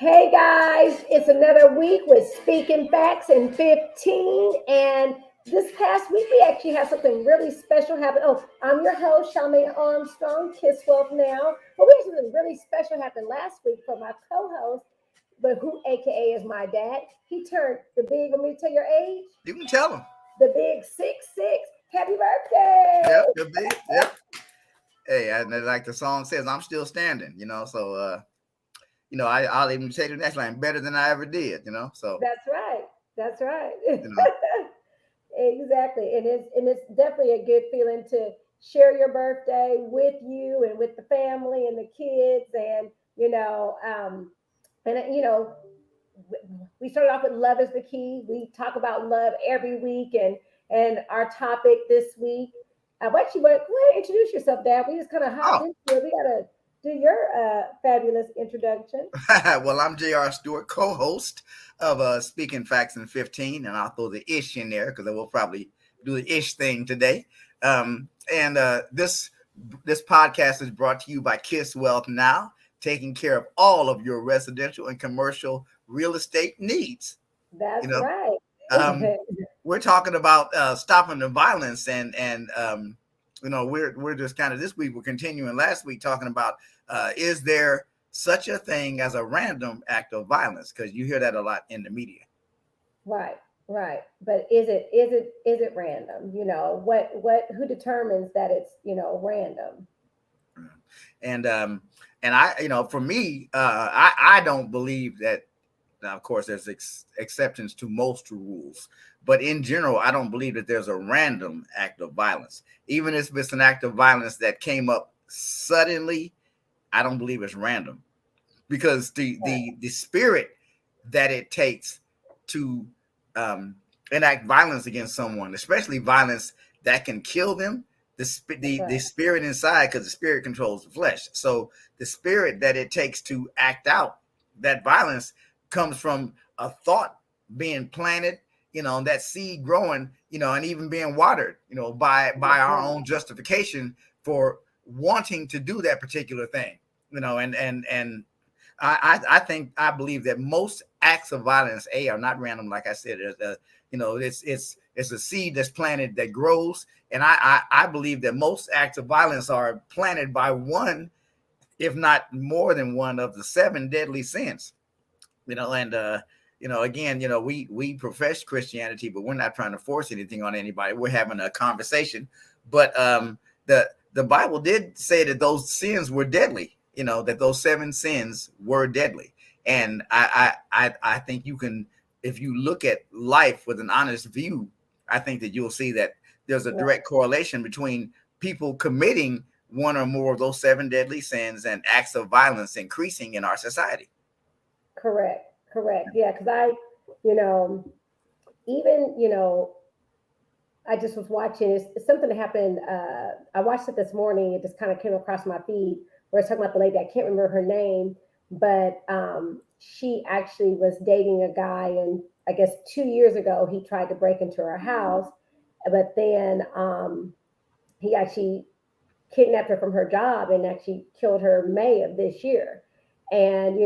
Hey guys, it's another week with Speaking Facts in 15. And this past week, we actually have something really special happen. Oh, I'm your host, Charmaine Armstrong, Kiss Wealth Now. But we had something really special happen last week for my co host, but who AKA is my dad. He turned the big, let me tell your age, You can tell them. the big 6'6". Happy birthday! Yep, the big. Yep. Hey, and like the song says, I'm still standing. I'll even say the next line better than I ever did. So That's right. That's right. you know, Exactly. And it's definitely a good feeling to share your birthday with you and with the family and the kids and we started off with love is the key. We talk about love every week and our topic this week. What you want? Go ahead and introduce yourself, Dad. We just kind of hopped oh, into it. We gotta do your fabulous introduction. well, I'm J.R. Stewart, co-host of Speaking Facts in 15, and I'll throw the ish in there because I will probably do the ish thing today. And this podcast is brought to you by Kiss Wealth Now, taking care of all of your residential and commercial real estate needs. You That's know, right. um, we're talking about stopping the violence, and we're just kind of this week we're continuing last week talking about is there such a thing as a random act of violence, because you hear that a lot in the media. Right, right. But is it random? What who determines that it's, random? And I, for me, I don't believe that. Now, of course, there's exceptions to most rules, but in general, I don't believe that there's a random act of violence. Even if it's an act of violence that came up suddenly, I don't believe it's random, because Right, the spirit that it takes to um, enact violence against someone, especially violence that can kill them, the right, spirit inside, because the spirit controls the flesh. So the spirit that it takes to act out that violence comes from a thought being planted, that seed growing, and even being watered, by that's our right. own justification for wanting to do that particular thing, and I believe that most acts of violence are not random. Like I said, it's a seed that's planted that grows, and I believe that most acts of violence are planted by one, if not more than one, of the seven deadly sins. And again, we profess Christianity, but we're not trying to force anything on anybody. We're having a conversation. But the Bible did say that those sins were deadly. That those seven sins were deadly. And I think you can, if you look at life with an honest view, I think that you'll see that there's a Right. direct correlation between people committing one or more of those seven deadly sins and acts of violence increasing in our society. Correct. Correct. Yeah, because you know, even, I just was watching. It's something that happened. I watched it this morning. It just kind of came across my feed where it's talking about the lady. I can't remember her name, but she actually was dating a guy, and I guess 2 years ago he tried to break into her house, but then he actually kidnapped her from her job and actually killed her May of this year. And,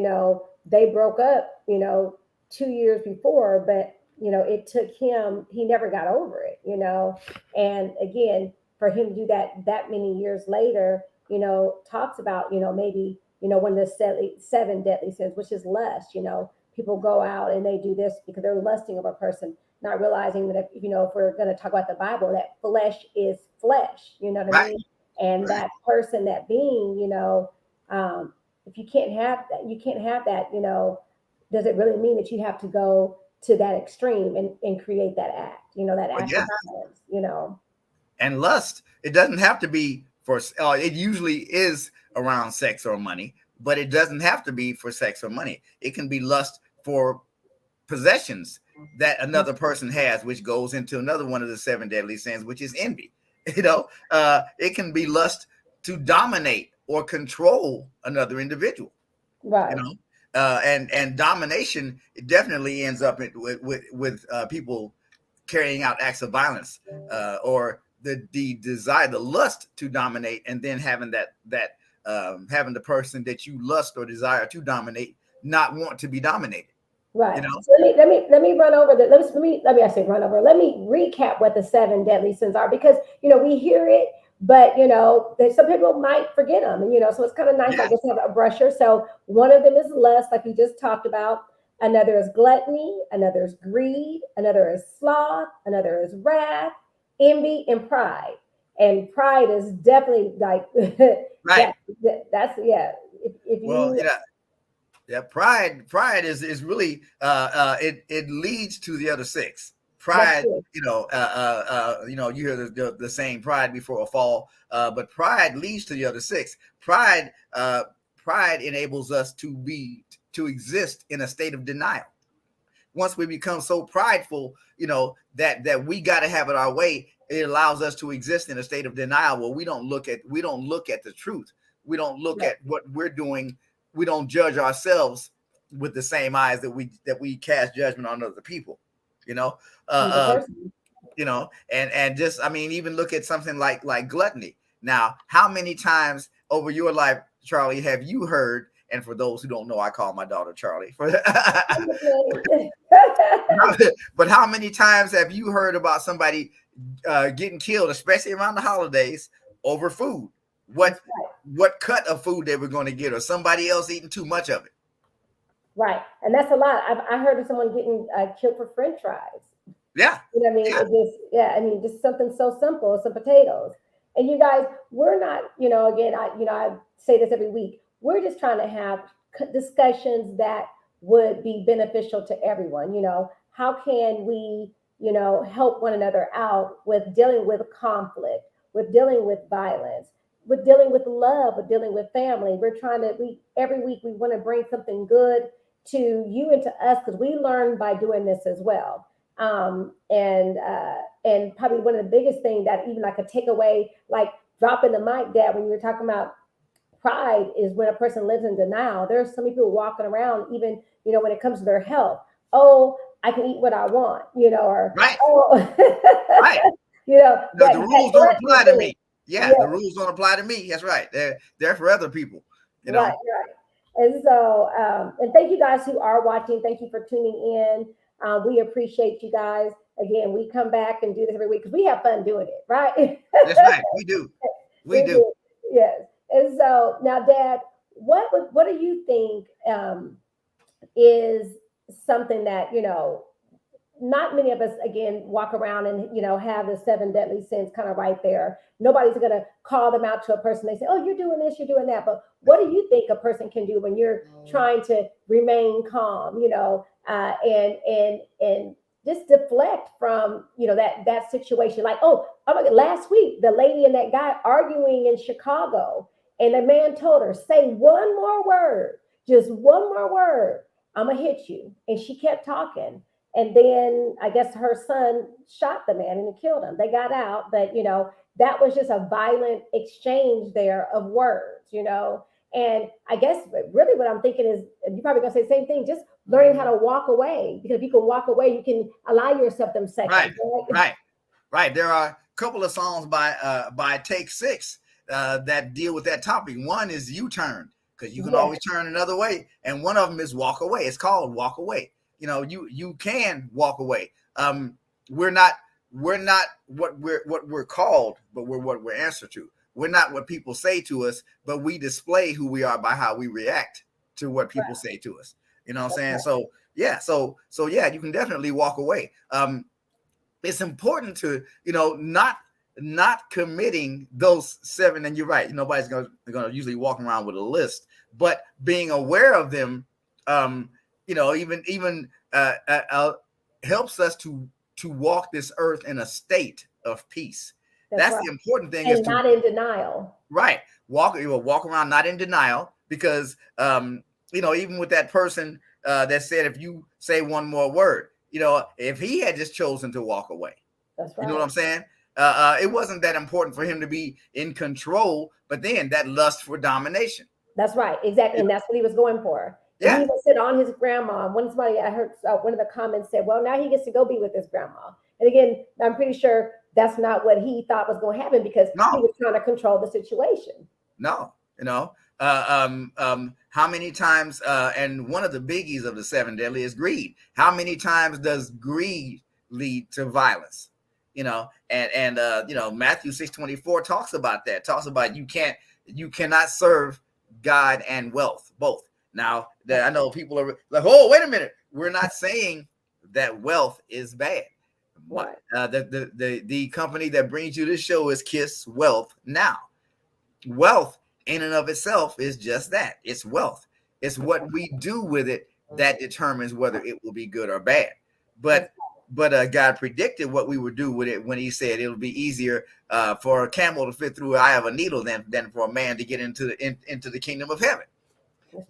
they broke up, 2 years before, but, it took him, he never got over it. And again, for him to do that many years later, talks about, maybe, one of the seven deadly sins, which is lust. People go out and they do this because they're lusting over a person, not realizing that if we're going to talk about the Bible, that flesh is flesh, you know what I Right. mean? And Right. that person, that being, if you can't have that, does it really mean that you have to go to that extreme and create that act, that Well, act of yeah. violence? And lust, it doesn't have to be for, it usually is around sex or money, but it doesn't have to be for sex or money. It can be lust for possessions that another person has, which goes into another one of the seven deadly sins, which is envy. It can be lust to dominate or control another individual. you Right. know and domination definitely ends up with people carrying out acts of violence, or the desire, the lust to dominate, and then having that having the person that you lust or desire to dominate not want to be dominated. Right. You know, So let me run over the let me actually run over. Let me recap what the seven deadly sins are, because we hear it, but there's some people might forget them, and so it's kind of nice, I yeah, guess, to have a brusher. So one of them is lust, like we just talked about. Another is gluttony. Another is greed. Another is sloth. Another is wrath, envy, and pride. And pride is definitely like right. that's yeah. If Well, you yeah, pride is really it leads to the other six. That's Pride, true. you hear the saying pride before a fall, but pride leads to the other six. Pride enables us to exist in a state of denial. Once we become so prideful, that we got to have it our way, it allows us to exist in a state of denial where we don't look at the truth. We don't look Right. at what we're doing. We don't judge ourselves with the same eyes that we cast judgment on other people. You know, Another uh, person. and just, I mean, even look at something like gluttony. Now, how many times over your life, Charlie, have you heard? And for those who don't know, I call my daughter Charlie. But how many times have you heard about somebody getting killed, especially around the holidays, over food? What That's right. what cut of food they were going to get, or somebody else eating too much of it? Right. And that's a lot. I heard of someone getting killed for French fries. Yeah, You know what I mean? yeah, It just, yeah, I mean, just something so simple, some potatoes. And you guys, we're not, again, I say this every week. We're just trying to have discussions that would be beneficial to everyone. How can we, help one another out with dealing with conflict, with dealing with violence, with dealing with love, with dealing with family. We every week we want to bring something good to you and to us, because we learn by doing this as well. And probably one of the biggest things that even I could take away, like dropping the mic, Dad, when you were talking about pride, is when a person lives in denial. There's so many people walking around, even when it comes to their health. Oh, I can eat what I want, or right, oh, right. The that rules don't gluttony apply to thing. me. Yeah, the Yeah, rules don't apply to me. That's right. They're for other people. You right, know. right. And so, and thank you guys who are watching. Thank you for tuning in. We appreciate you guys. Again, we come back and do this every week because we have fun doing it, right? That's right. We do. We We do. do, yes. And so now, Dad, what do you think is something that not many of us, again, walk around and have the seven deadly sins kind of right there. Nobody's going to call them out to a person. They say, oh, you're doing this, you're doing that. But what do you think a person can do when you're trying to remain calm, and just deflect from that situation? Like, oh my God, last week the lady and that guy arguing in Chicago, and the man told her, say one more word, just one more word, I'm gonna hit you. And she kept talking. And then I guess her son shot the man and he killed him. They got out, but that was just a violent exchange there of words. And I guess really what I'm thinking is, you're probably gonna say the same thing, just learning how to walk away. Because if you can walk away, you can allow yourself them Right. seconds, right? Right. Right. There are a couple of songs by Take Six that deal with that topic. One is U Turn, because you can Yes, always turn another way, and one of them is Walk Away. It's called Walk Away. You can walk away. We're not what we're called, but we're what we're answered to. We're not what people say to us, but we display who we are by how we react to what people right. say to us. You know what I'm That's saying? right. So yeah, so yeah, you can definitely walk away. It's important to not committing those seven. And you're right, nobody's gonna usually walk around with a list, but being aware of them, even helps us to walk this earth in a state of peace. That's That's right. the important thing, is And to not in denial. right walk around not in denial, because even with that person that said, if you say one more word, if he had just chosen to walk away, That's you know what right. I'm saying? It wasn't that important for him to be in control, but then that lust for domination. That's right, exactly, and that's what he was going for. And he Yeah, even said on his grandma. When somebody, I heard one of the comments said, "Well, now he gets to go be with his grandma." And again, I'm pretty sure that's not what he thought was going to happen, because he no, was trying to control the situation. no, How many times? And one of the biggies of the seven deadly is greed. How many times does greed lead to violence? Matthew 6:24 talks about that. Talks about you cannot serve God and wealth both. Now, I know people are like, oh, wait a minute. We're not saying that wealth is bad. Right. The company that brings you this show is Kiss Wealth Now. Wealth in and of itself is just that. It's wealth. It's what we do with it that determines whether it will be good or bad. But God predicted what we would do with it when he said it'll be easier for a camel to fit through the eye of a needle than for a man to get into the kingdom of heaven.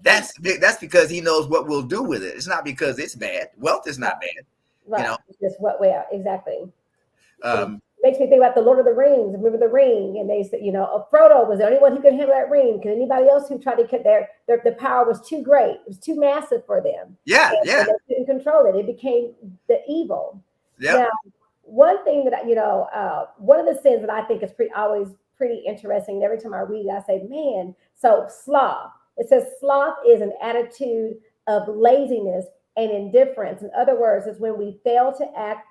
That's because he knows what we'll do with it. It's not because it's bad. Wealth is not bad. Right. It's just what way out. Exactly. Um, Makes me think about the Lord of the Rings. Remember the ring? And they said, Frodo was the only one who could handle that ring, because anybody else who tried to get the power was too great. It was too massive for them. And they couldn't control it. It became the evil. Yep. Now, one thing that, one of the sins that I think is always pretty interesting, and every time I read it, I say, man, so sloth. It says sloth is an attitude of laziness and indifference. In other words, it's when we fail to act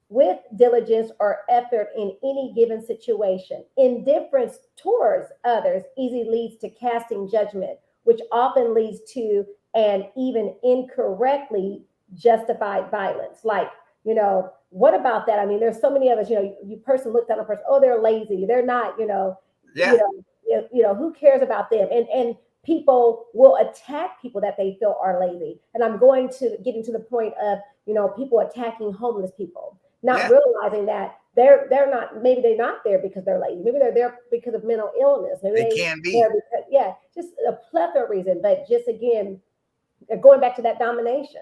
with diligence or effort in any given situation. Indifference towards others easily leads to casting judgment, which often leads to an even incorrectly justified violence. Like, what about that? I mean, there's so many of us, you person looked at a person, oh, they're lazy. They're not, who cares about them? And people will attack people that they feel are lazy. And I'm going to get into the point of, people attacking homeless people, not realizing that they're not there because they're lazy. Maybe they're there because of mental illness. Maybe they can be. Just a plethora of reasons. But just again, going back to that domination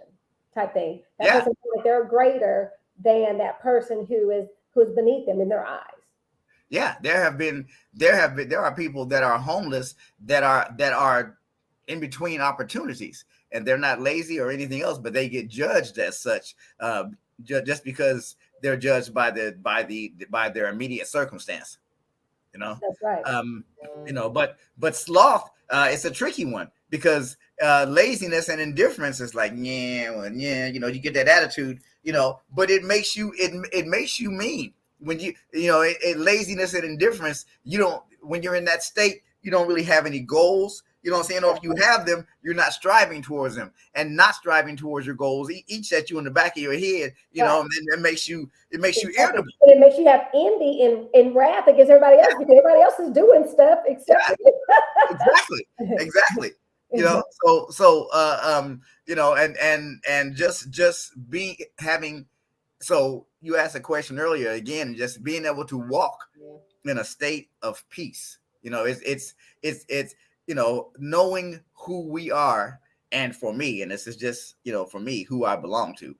type thing, that person feels like they're greater than that person who's beneath them in their eyes. Yeah, there are people that are homeless that are in between opportunities, and they're not lazy or anything else, but they get judged as such just because they're judged by their immediate circumstance. That's right. But sloth, it's a tricky one, because laziness and indifference is like, you get that attitude, but it makes you mean. When laziness and indifference, when you're in that state, you don't really have any goals. You know what I'm saying? Or if you have them, you're not striving towards them, and not striving towards your goals each at you in the back of your head, and then it makes you irritable. And it makes you have envy and wrath against everybody else, because everybody else is doing stuff except exactly. And just being having. So you asked a question earlier, again, just being able to walk in a state of peace. It's knowing who we are, and for me, and this is just for me, who I belong to,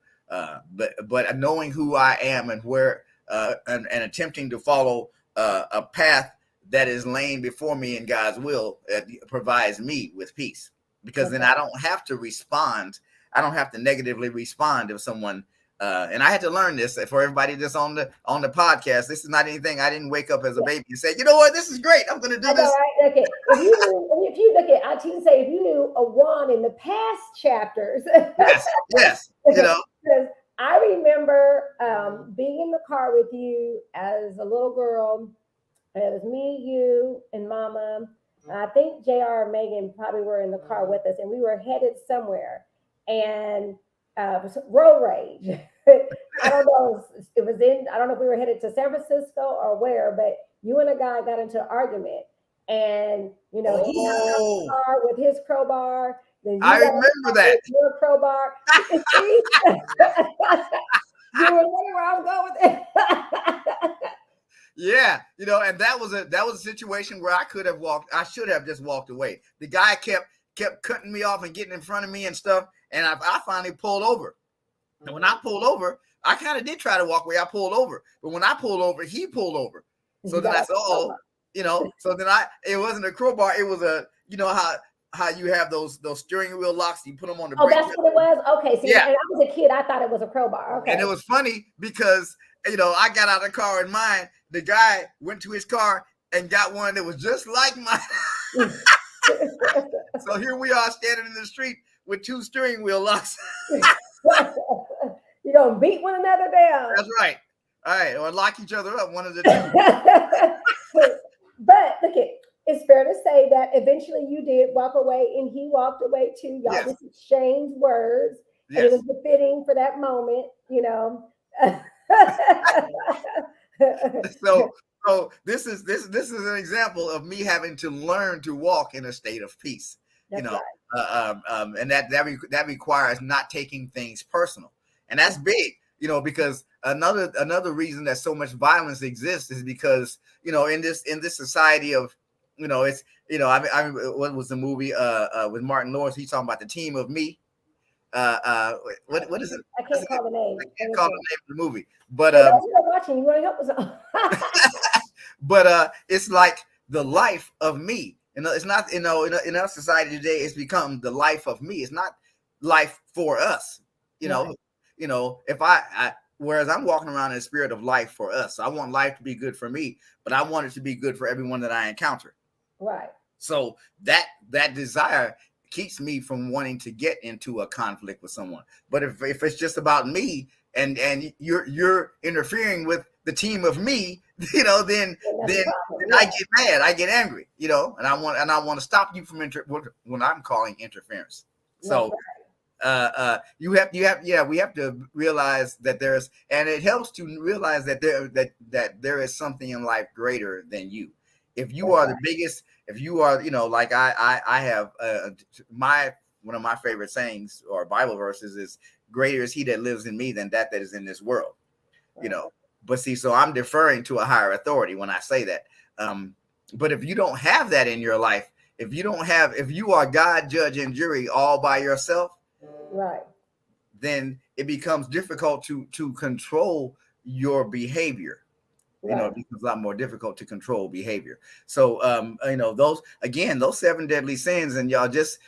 but knowing who I am and where and attempting to follow a path that is laying before me in God's will provides me with peace, because then I don't have to respond. I don't have to negatively respond if someone. And I had to learn this for everybody that's on the podcast. This is not anything. I didn't wake up as a baby and say, you know what, this is great, I'm going to do this. Right? Okay. If you look at, I teach say, if you knew a one in the past chapters. yes. Because I remember being in the car with you as a little girl. It was me, you, and Mama. I think JR and Megan probably were in the car with us, and we were headed somewhere. And road rage. I don't know. I don't know if we were headed to San Francisco or where, but you and a guy got into an argument, and he got in the car with his crowbar. Then I remember that. Your crowbar. You were wondering where I was going with it. Yeah, and that was a situation where I should have just walked away. The guy kept cutting me off and getting in front of me and stuff. And I finally pulled over. And when I pulled over, I kind of did try to walk away. I pulled over. But when I pulled over, he pulled over. So then I said, so then it wasn't a crowbar. It was how you have those steering wheel locks. You put them on the brake. That's what it was? Okay. See, and I was a kid. I thought it was a crowbar. Okay. And it was funny because, I got out of the car in mine. The guy went to his car and got one that was just like mine. So here we are standing in the street with 2 steering wheel locks. You're gonna beat one another down. That's right. All right, or lock each other up, one of the two. But look it. It's fair to say that eventually you did walk away, and he walked away too. Y'all Yes, just exchanged words, and it was yes. befitting for that moment, you know. So this is an example of me having to learn to walk in a state of peace. You That's know, right. and that requires not taking things personal, and that's big. You know, because another reason that so much violence exists is because, you know, in this society of, you know, it's, you know, I mean, what was the movie with Martin Lawrence? He's talking about the team of me. Uh, uh, what is it? I What is can't it? call the I name. Let can't me call see. the name of the movie, but For those who are watching, you want to help us? it's like the life of me. You know, it's not, you know, in our society today, it's become the life of me. It's not life for us. You know, Right. you know, if whereas I'm walking around in the spirit of life for us. I want life to be good for me, but I want it to be good for everyone that I encounter. Right. So that desire keeps me from wanting to get into a conflict with someone. But if it's just about me, and you're interfering with the team of me, you know, then And that's a then problem. I Yeah. get mad, I get angry, you know, and I want to stop you from what I'm calling interference. That's So we have to realize that there's, and it helps to realize that there is something in life greater than you. If you That's are right. the biggest, if you are, you know, like I have my one of my favorite sayings or Bible verses is, greater is he that lives in me than that is in this world, you Right. know. But see, so I'm deferring to a higher authority when I say that. But if you don't have that in your life, if you are God, judge, and jury all by yourself, Right. then it becomes difficult to control your behavior. You know, Right. it becomes a lot more difficult to control behavior. So you know, those 7 deadly sins, and y'all just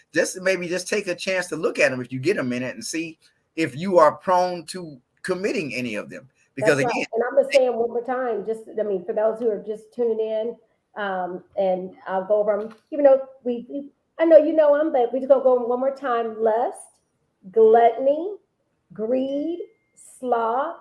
maybe just take a chance to look at them if you get a minute and see if you are prone to committing any of them. Because That's right. again, And I'm gonna say them one more time. Just, I mean, for those who are just tuning in, and I'll go over them. Even though I know you know them, but we're just gonna go over 'em one more time. Lust, gluttony, greed, sloth,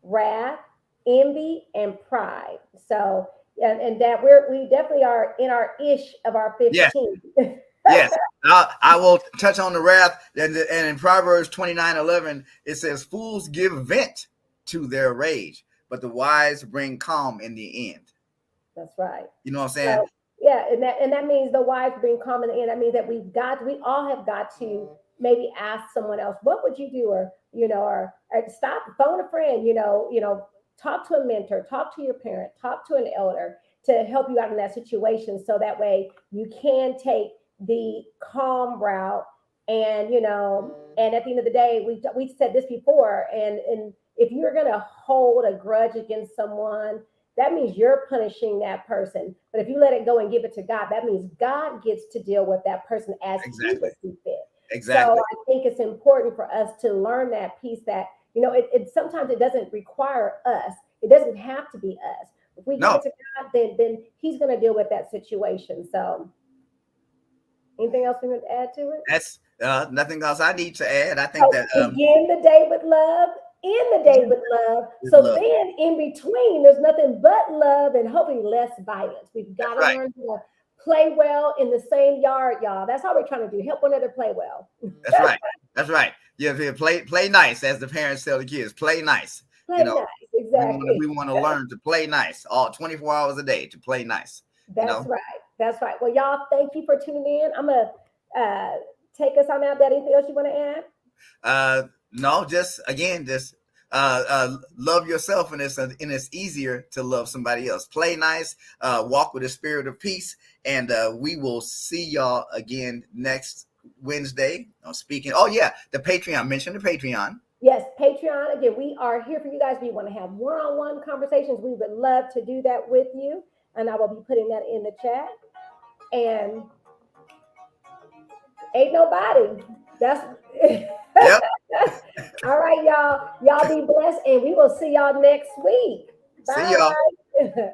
wrath, envy, and pride. So, and that we definitely are in our ish of our yes, 15. yes. I will touch on the wrath, and in Proverbs 29:11 it says, "Fools give vent to their rage, but the wise bring calm in the end." That's right. You know what I'm saying? So yeah, and that means the wives being common in. That means that we all have got to maybe ask someone else, what would you do, or or stop, phone a friend, talk to a mentor, talk to your parent, talk to an elder to help you out in that situation, so that way you can take the calm route. And at the end of the day, we said this before, and if you're gonna hold a grudge against someone, that means you're punishing that person. But if you let it go and give it to God, that means God gets to deal with that person as he Exactly. would see fit. So Exactly. I think it's important for us to learn that piece, that, it sometimes it doesn't require us. It doesn't have to be us. If we give No, it to God, then he's going to deal with that situation. So anything else we want to add to it? that's nothing else I need to add. I think So that begin the day with love, end the day with love. is So love. then in between, there's nothing but love and hopefully less violence. We've got That's to right. learn to play well in the same yard, y'all. That's all we're trying to do. Help one another play well. That's right. That's right. Yeah, play nice, as the parents tell the kids. Play nice. You Play know, nice. Exactly. we want to learn to play nice all 24 hours a day to play nice. You That's know. right. That's right. Well, y'all, thank you for tuning in. I'm going to take us on out. That anything else you want to add? No, just again, just love yourself, and it's easier to love somebody else. Play nice, walk with a spirit of peace, and we will see y'all again next Wednesday. Speaking, oh yeah, the Patreon. Mention the Patreon. Yes, Patreon. Again, we are here for you guys. We want to have one-on-one conversations. We would love to do that with you. And I will be putting that in the chat. And ain't nobody. That's Yep. all right, y'all. Y'all be blessed, and we will see y'all next week. See y'all. Bye.